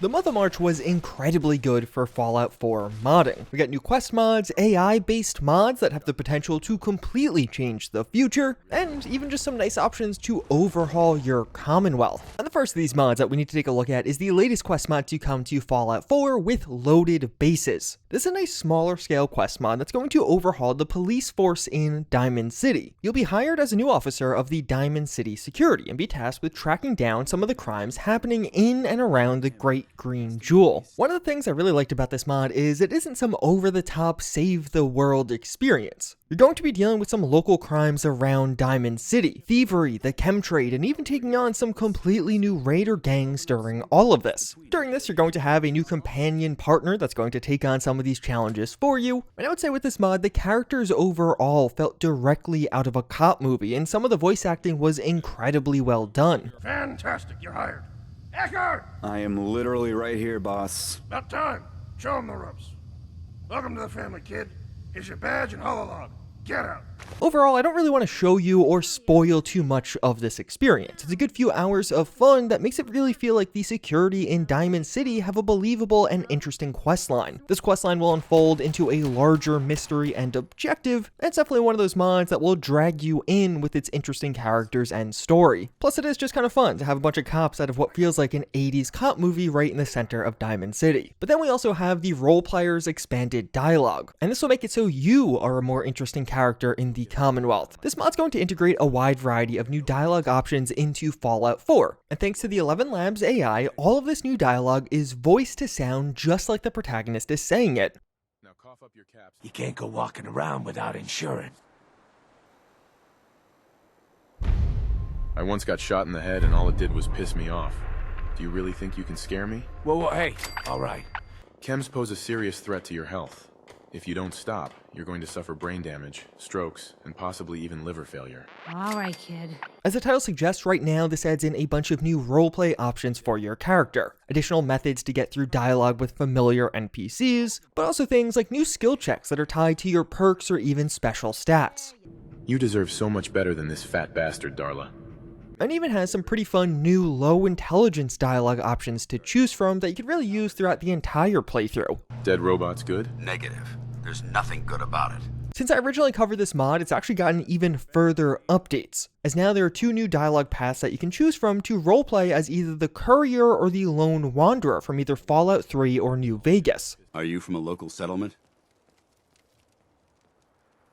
The month of March was incredibly good for Fallout 4 modding. We got new quest mods, AI-based mods that have the potential to completely change the future, and even just some nice options to overhaul your Commonwealth. And the first of these mods that we need to take a look at is the latest quest mod to come to Fallout 4 with loaded bases. This is a nice smaller scale quest mod that's going to overhaul the police force in Diamond City. You'll be hired as a new officer of the Diamond City Security and be tasked with tracking down some of the crimes happening in and around the Great Green Jewel. One of the things I really liked about this mod is it isn't some over-the-top save-the-world experience. You're going to be dealing with some local crimes around Diamond City, thievery, the chemtrade, and even taking on some completely new raider gangs during all of this. During this, you're going to have a new companion partner that's going to take on some of these challenges for you. And I would say with this mod, the characters overall felt directly out of a cop movie, and some of the voice acting was incredibly well done. Fantastic, you're hired. Eckhardt! I am literally right here, boss. About time. Show him the ropes. Welcome to the family, kid. Here's your badge and hololog. Get out. Overall, I don't really want to show you or spoil too much of this experience. It's a good few hours of fun that makes it really feel like the security in Diamond City have a believable and interesting questline. This questline will unfold into a larger mystery and objective, and it's definitely one of those mods that will drag you in with its interesting characters and story. Plus, it is just kind of fun to have a bunch of cops out of what feels like an 80s cop movie right in the center of Diamond City. But then we also have the Roleplayer's expanded dialogue, and this will make it so you are a more interesting character in the Commonwealth. This mod's going to integrate a wide variety of new dialogue options into Fallout 4, and thanks to the 11 Labs AI, all of this new dialogue is voiced to sound just like the protagonist is saying it. Now cough up your caps. You can't go walking around without insurance. I once got shot in the head and all it did was piss me off. Do you really think you can scare me? Whoa, hey, all right. Chems pose a serious threat to your health. If you don't stop, you're going to suffer brain damage, strokes, and possibly even liver failure. All right, kid. As the title suggests, right now this adds in a bunch of new roleplay options for your character, additional methods to get through dialogue with familiar NPCs, but also things like new skill checks that are tied to your perks or even special stats. You deserve so much better than this fat bastard, Darla. And even has some pretty fun new low intelligence dialogue options to choose from that you could really use throughout the entire playthrough. Dead robots good? Negative. There's nothing good about it. Since I originally covered this mod, it's actually gotten even further updates, as now there are 2 new dialogue paths that you can choose from to roleplay as either the Courier or the Lone Wanderer from either Fallout 3 or New Vegas. Are you from a local settlement?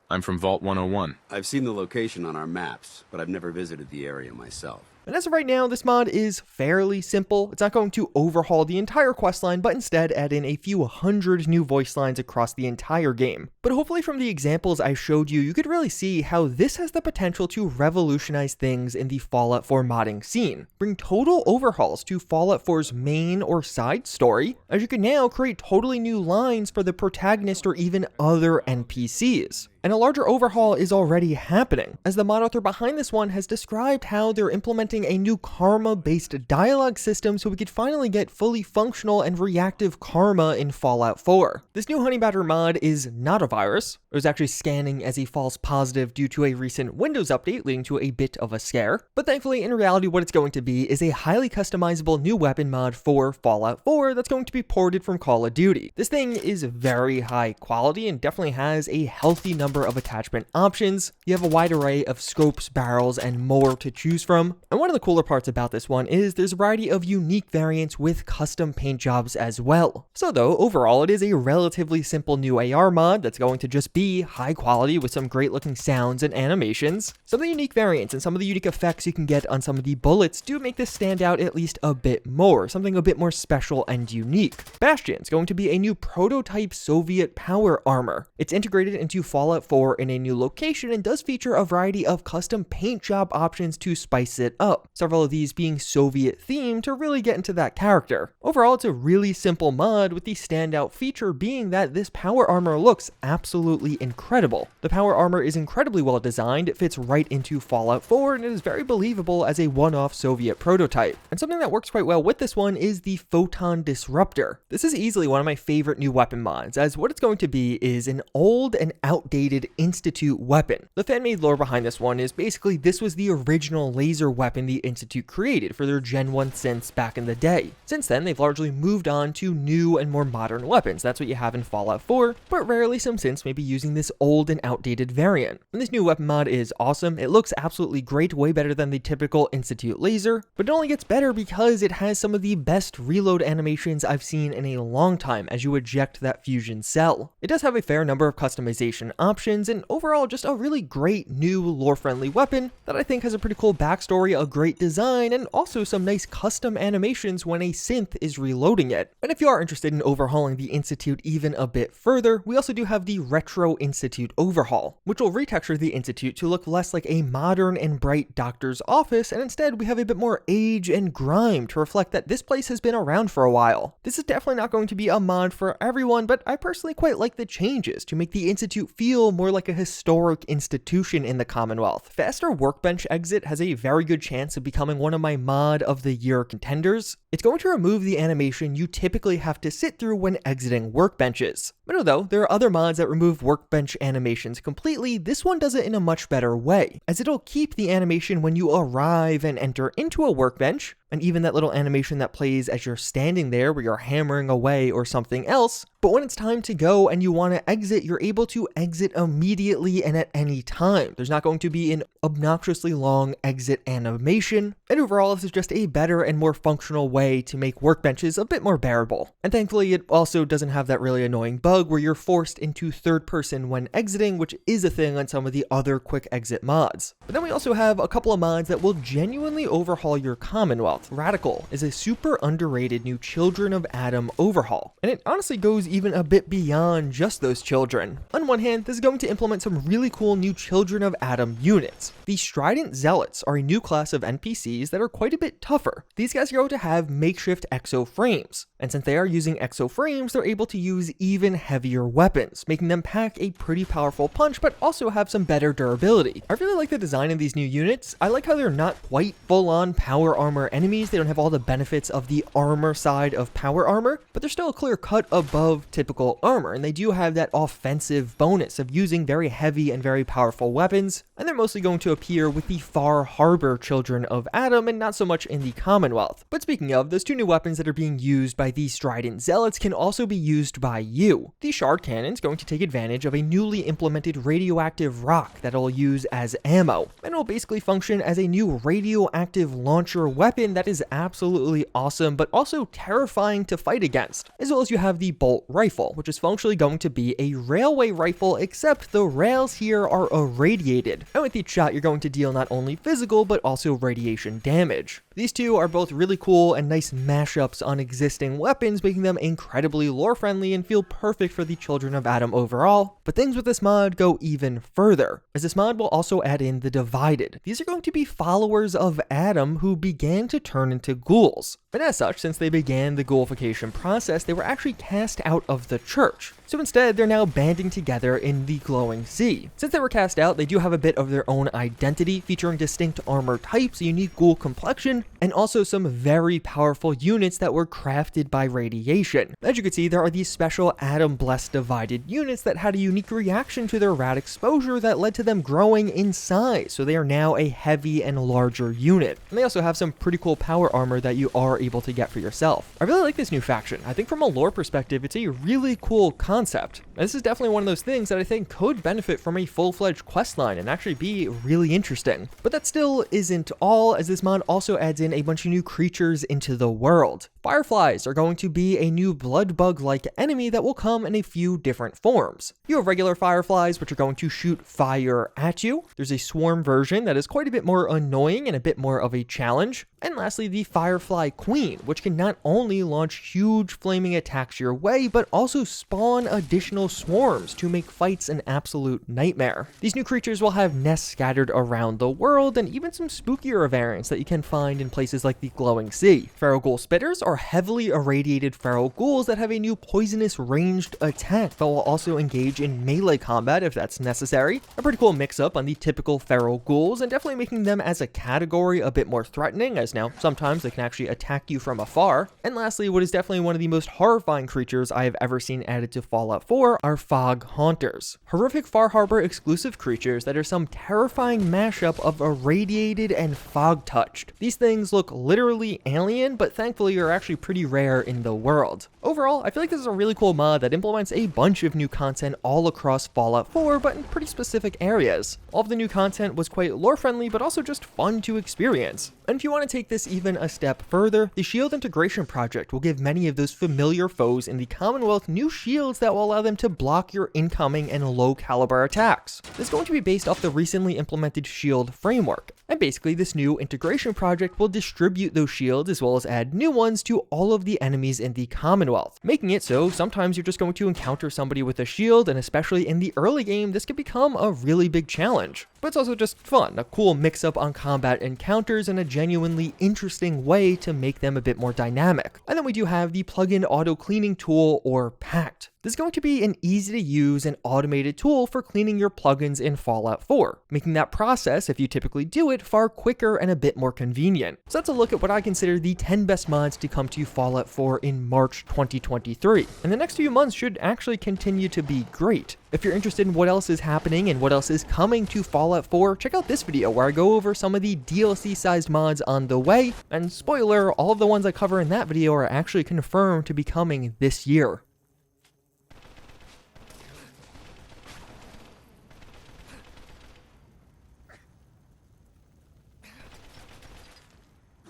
I'm from Vault 101. I've seen the location on our maps, but I've never visited the area myself. And as of right now, this mod is fairly simple. It's not going to overhaul the entire questline, but instead add in a few hundred new voice lines across the entire game. But hopefully from the examples I showed you, you could really see how this has the potential to revolutionize things in the Fallout 4 modding scene. Bring total overhauls to Fallout 4's main or side story, as you can now create totally new lines for the protagonist or even other NPCs. And a larger overhaul is already happening, as the mod author behind this one has described how they're implementing a new karma-based dialogue system so we could finally get fully functional and reactive karma in Fallout 4. This new Honey Badger mod is not a virus. It was actually scanning as a false positive due to a recent Windows update, leading to a bit of a scare. But thankfully, in reality, what it's going to be is a highly customizable new weapon mod for Fallout 4 that's going to be ported from Call of Duty. This thing is very high quality and definitely has a healthy number of attachment options. You have a wide array of scopes, barrels, and more to choose from. And one of the cooler parts about this one is there's a variety of unique variants with custom paint jobs as well. So though, overall, it is a relatively simple new AR mod that's going to just be high quality with some great looking sounds and animations. Some of the unique variants and some of the unique effects you can get on some of the bullets do make this stand out at least a bit more, something a bit more special and unique. Bastion is going to be a new prototype Soviet power armor. It's integrated into Fallout 4 in a new location and does feature a variety of custom paint job options to spice it up, several of these being Soviet themed to really get into that character. Overall, it's a really simple mod, with the standout feature being that this power armor looks absolutely incredible. The power armor is incredibly well designed, it fits right into Fallout 4, and it is very believable as a one-off Soviet prototype. And something that works quite well with this one is the Photon Disruptor. This is easily one of my favorite new weapon mods, as what it's going to be is an old and outdated outdated Institute weapon. The fan-made lore behind this one is basically this was the original laser weapon the Institute created for their Gen 1 synths back in the day. Since then, they've largely moved on to new and more modern weapons. That's what you have in Fallout 4, but rarely some synths may be using this old and outdated variant. And this new weapon mod is awesome. It looks absolutely great, way better than the typical Institute laser, but it only gets better because it has some of the best reload animations I've seen in a long time as you eject that fusion cell. It does have a fair number of customization options, and overall just a really great new lore-friendly weapon that I think has a pretty cool backstory, a great design, and also some nice custom animations when a synth is reloading it. And if you are interested in overhauling the Institute even a bit further, we also do have the Retro Institute Overhaul, which will retexture the Institute to look less like a modern and bright doctor's office, and instead we have a bit more age and grime to reflect that this place has been around for a while. This is definitely not going to be a mod for everyone, but I personally quite like the changes to make the Institute feel more like a historic institution in the Commonwealth. Faster Workbench exit has a very good chance of becoming one of my mod of the year contenders. It's going to remove the animation you typically have to sit through when exiting workbenches. But although there are other mods that remove workbench animations completely, this one does it in a much better way, as it'll keep the animation when you arrive and enter into a workbench, and even that little animation that plays as you're standing there where you're hammering away or something else. But when it's time to go and you want to exit, you're able to exit immediately and at any time. There's not going to be an obnoxiously long exit animation. And overall, this is just a better and more functional way to make workbenches a bit more bearable. And thankfully, it also doesn't have that really annoying bug where you're forced into third person when exiting, which is a thing on some of the other quick exit mods. But then we also have a couple of mods that will genuinely overhaul your Commonwealth. Radical is a super underrated new Children of Atom overhaul, and it honestly goes even a bit beyond just those children. On one hand, this is going to implement some really cool new Children of Atom units. The Strident Zealots are a new class of NPCs that are quite a bit tougher. These guys are going to have makeshift exo frames, and since they are using exo frames, they're able to use even heavier weapons, making them pack a pretty powerful punch, but also have some better durability. I really like the design of these new units. I like how they're not quite full-on power armor enemies. They don't have all the benefits of the armor side of power armor, but they're still a clear cut above typical armor, and they do have that offensive bonus of using very heavy and very powerful weapons, and they're mostly going to appear with the Far Harbor Children of Atom and not so much in the Commonwealth. But speaking of, those two new weapons that are being used by the Strident Zealots can also be used by you. The Shard Cannon is going to take advantage of a newly implemented radioactive rock that it'll use as ammo, and it'll basically function as a new radioactive launcher weapon that is absolutely awesome, but also terrifying to fight against. As well as you have the Bolt Rifle, which is functionally going to be a railway rifle, except the rails here are irradiated. And with each shot, you're going to deal not only physical, but also radiation damage. These two are both really cool and nice mashups on existing weapons, making them incredibly lore-friendly and feel perfect for the Children of Atom overall. But things with this mod go even further, as this mod will also add in the Divided. These are going to be followers of Atom who began to turn into ghouls. And as such, since they began the ghoulification process, they were actually cast out of the church. So instead, they're now banding together in the Glowing Sea. Since they were cast out, they do have a bit of their own identity, featuring distinct armor types, a unique ghoul complexion, and also some very powerful units that were crafted by radiation. As you can see, there are these special Atom-blessed Divided units that had a unique reaction to their rad exposure that led to them growing in size, so they are now a heavy and larger unit. And they also have some pretty cool power armor that you are able to get for yourself. I really like this new faction. I think from a lore perspective, it's a really cool concept. This is definitely one of those things that I think could benefit from a full-fledged questline and actually be really interesting. But that still isn't all, as this mod also adds in a bunch of new creatures into the world. Fireflies are going to be a new blood bug-like enemy that will come in a few different forms. You have regular fireflies, which are going to shoot fire at you. There's a swarm version that is quite a bit more annoying and a bit more of a challenge. And lastly, the Firefly Queen, which can not only launch huge flaming attacks your way, but also spawn additional swarms to make fights an absolute nightmare. These new creatures will have nests scattered around the world, and even some spookier variants that you can find in places like the Glowing Sea. Feral Ghoul Spitters are heavily irradiated feral ghouls that have a new poisonous ranged attack that will also engage in melee combat if that's necessary. A pretty cool mix-up on the typical feral ghouls, and definitely making them as a category a bit more threatening, as now sometimes they can actually attack you from afar. And lastly, what is definitely one of the most horrifying creatures I have ever seen added to Fallout 4 are Fog Haunters, horrific Far Harbor exclusive creatures that are some terrifying mashup of irradiated and fog-touched. These things look literally alien, but thankfully are actually pretty rare in the world. Overall, I feel like this is a really cool mod that implements a bunch of new content all across Fallout 4, but in pretty specific areas. All of the new content was quite lore-friendly, but also just fun to experience. And if you want to take this even a step further, the shield integration project will give many of those familiar foes in the Commonwealth new shields that will allow them to block your incoming and low caliber attacks. This is going to be based off the recently implemented shield framework. And basically this new integration project will distribute those shields as well as add new ones to all of the enemies in the Commonwealth, making it so sometimes you're just going to encounter somebody with a shield, and especially in the early game, this can become a really big challenge. But it's also just fun, a cool mix-up on combat encounters and a genuinely interesting way to make them a bit more dynamic. And then we do have the plugin auto cleaning tool, or PACT. This is going to be an easy to use and automated tool for cleaning your plugins in Fallout 4, making that process, if you typically do it, far quicker and a bit more convenient. So that's a look at what I consider the 10 best mods to come to Fallout 4 in March 2023. And the next few months should actually continue to be great. If you're interested in what else is happening and what else is coming to Fallout 4, check out this video where I go over some of the DLC-sized mods on the way, and spoiler, all of the ones I cover in that video are actually confirmed to be coming this year.